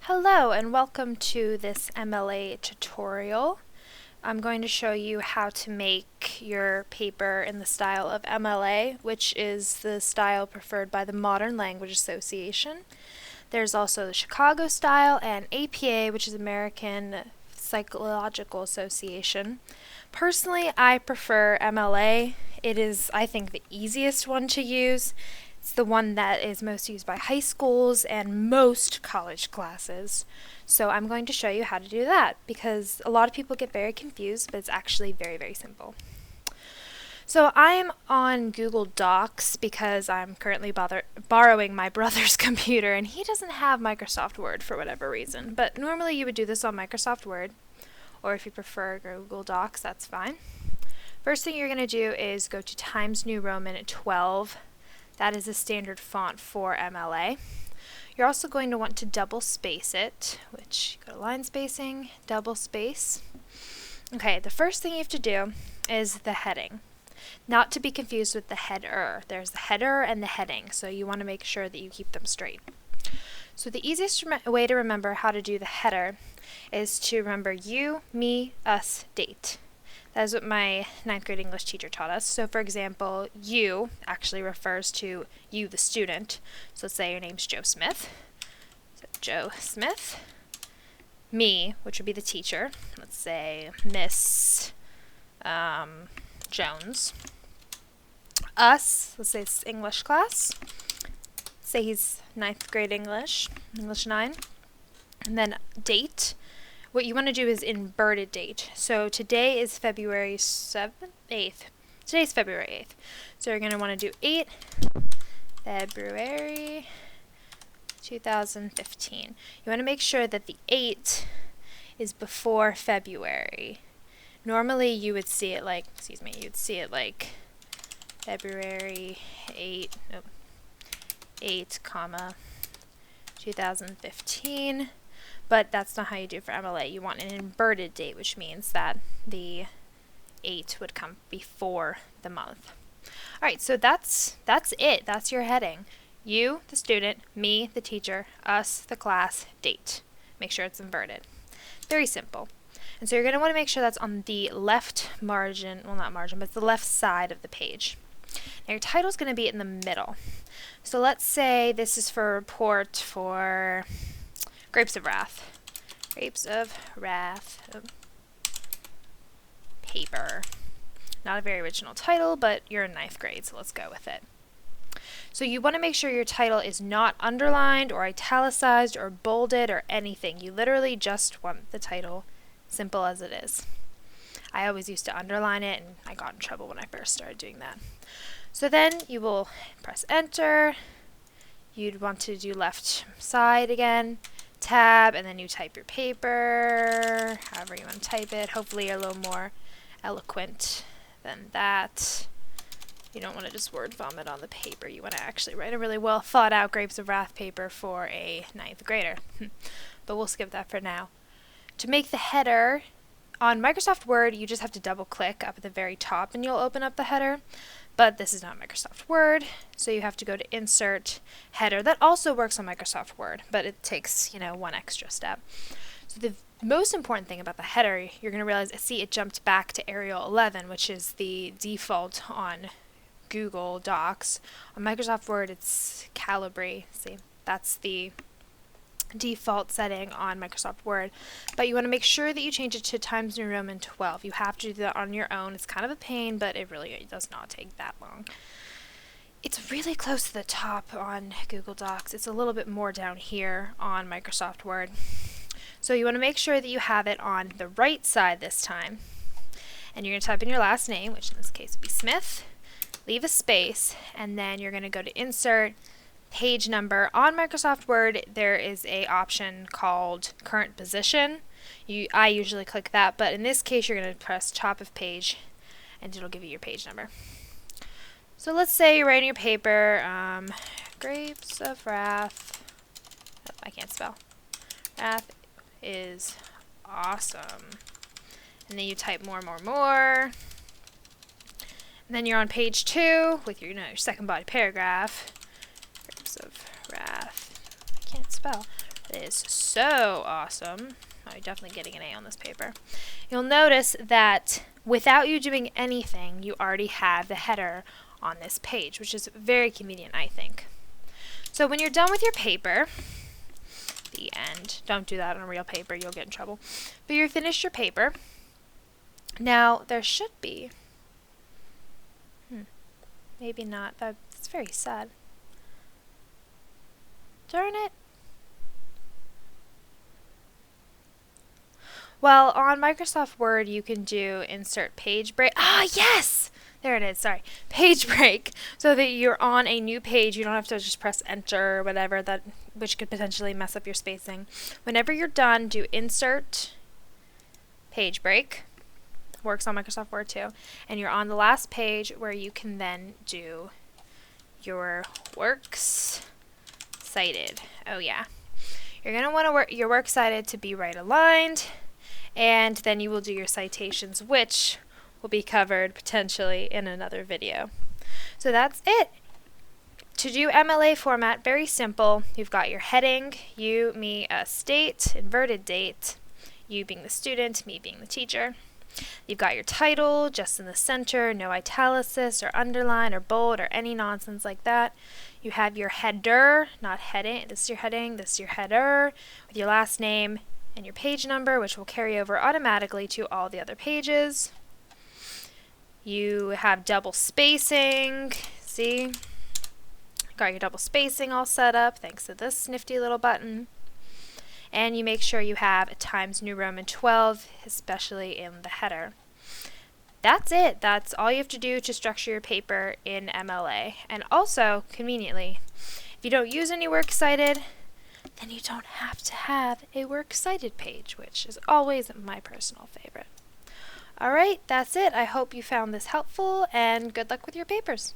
Hello and welcome to this MLA tutorial. I'm going to show you how to make your paper in the style of MLA, which is the style preferred by the Modern Language Association. There's also the Chicago style and APA, which is American Psychological Association. Personally, I prefer MLA. It is, I think, the easiest one to use. It's the one that is most used by high schools and most college classes. So I'm going to show you how to do that because a lot of people get very confused, but it's actually very, very simple. So I'm on Google Docs because I'm currently borrowing my brother's computer and he doesn't have Microsoft Word for whatever reason. But normally you would do this on Microsoft Word, or if you prefer Google Docs, that's fine. First thing you're going to do is go to Times New Roman 12. That is a standard font for MLA. You're also going to want to double space it, which go to line spacing, double space. Okay, the first thing you have to do is the heading. Not to be confused with the header. There's the header and the heading, so you want to make sure that you keep them straight. So the easiest way to remember how to do the header is to remember you, me, us, date. That is what my 9th grade English teacher taught us. So for example, you actually refers to you, the student. So let's say your name's Joe Smith. So Joe Smith. Me, which would be the teacher. Let's say Miss Jones. Us, let's say it's English class. Say he's 9th grade English 9. And then date. What you want to do is inverted date. So today is February 8th. Today's February 8th. So you're going to want to do 8 February 2015. You want to make sure that the 8 is before February. Normally you would see it like, you'd see it like February 8, 2015. But that's not how you do it for MLA. You want an inverted date, which means that the 8 would come before the month. Alright, so that's it. That's your heading. You, the student, me, the teacher, us, the class, date. Make sure it's inverted. Very simple. And so you're going to want to make sure that's on the left margin, well not margin, but it's the left side of the page. Now your title is going to be in the middle. So let's say this is for a report for Grapes of Wrath. Grapes of Wrath paper. Not a very original title, but you're in 9th grade, so let's go with it. So you want to make sure your title is not underlined or italicized or bolded or anything. You literally just want the title simple as it is. I always used to underline it, and I got in trouble when I first started doing that. So then you will press enter. You'd want to do left side again. Tab, and then you type your paper, however you want to type it. Hopefully you're a little more eloquent than that. You don't want to just word vomit on the paper. You want to actually write a really well thought out Grapes of Wrath paper for a 9th grader. But we'll skip that for now. To make the header, on Microsoft Word, you just have to double click up at the very top and you'll open up the header. But this is not Microsoft Word, so you have to go to Insert, Header. That also works on Microsoft Word, but it takes, one extra step. So the most important thing about the header, you're going to realize, see, it jumped back to Arial 11, which is the default on Google Docs. On Microsoft Word, it's Calibri. See, that's the default setting on Microsoft Word, but you want to make sure that you change it to Times New Roman 12. You have to do that on your own. It's kind of a pain, but it really does not take that long. It's really close to the top on Google Docs. It's a little bit more down here on Microsoft Word. So you want to make sure that you have it on the right side this time. And you're going to type in your last name, which in this case would be Smith, leave a space, and then you're going to go to Insert, Page Number. On Microsoft Word, there is a option called Current Position. I usually click that, but in this case, you're going to press top of page, and it'll give you your page number. So let's say you're writing your paper, Grapes of Wrath. Oh, I can't spell. Wrath is awesome. And then you type more. And then you're on page 2 with your, your second body paragraph. Grapes of Wrath. I can't spell. That is so awesome. Oh, you're definitely getting an A on this paper. You'll notice that without you doing anything, you already have the header on this page, which is very convenient, I think. So when you're done with your paper, the end. Don't do that on real paper, you'll get in trouble. But you're finished your paper. Now, there should be, maybe not, that's very sad. Darn it. Well, on Microsoft Word, you can do insert page break. Ah, yes! There it is, sorry. Page break, so that you're on a new page. You don't have to just press enter or whatever, which could potentially mess up your spacing. Whenever you're done, do insert page break. Works on Microsoft Word too. And you're on the last page where you can then do your works cited. Oh yeah. You're going to want your works cited to be right aligned, and then you will do your citations, which will be covered potentially in another video. So that's it. To do MLA format, very simple. You've got your heading, you, me, us, state, inverted date, you being the student, me being the teacher. You've got your title just in the center, no italics or underline or bold or any nonsense like that. You have your header, not heading. This is your heading, this is your header, with your last name and your page number, which will carry over automatically to all the other pages. You have double spacing, see? Got your double spacing all set up thanks to this nifty little button. And you make sure you have a Times New Roman 12, especially in the header. That's it. That's all you have to do to structure your paper in MLA. And also, conveniently, if you don't use any works cited, then you don't have to have a works cited page, which is always my personal favorite. Alright, that's it. I hope you found this helpful, and good luck with your papers.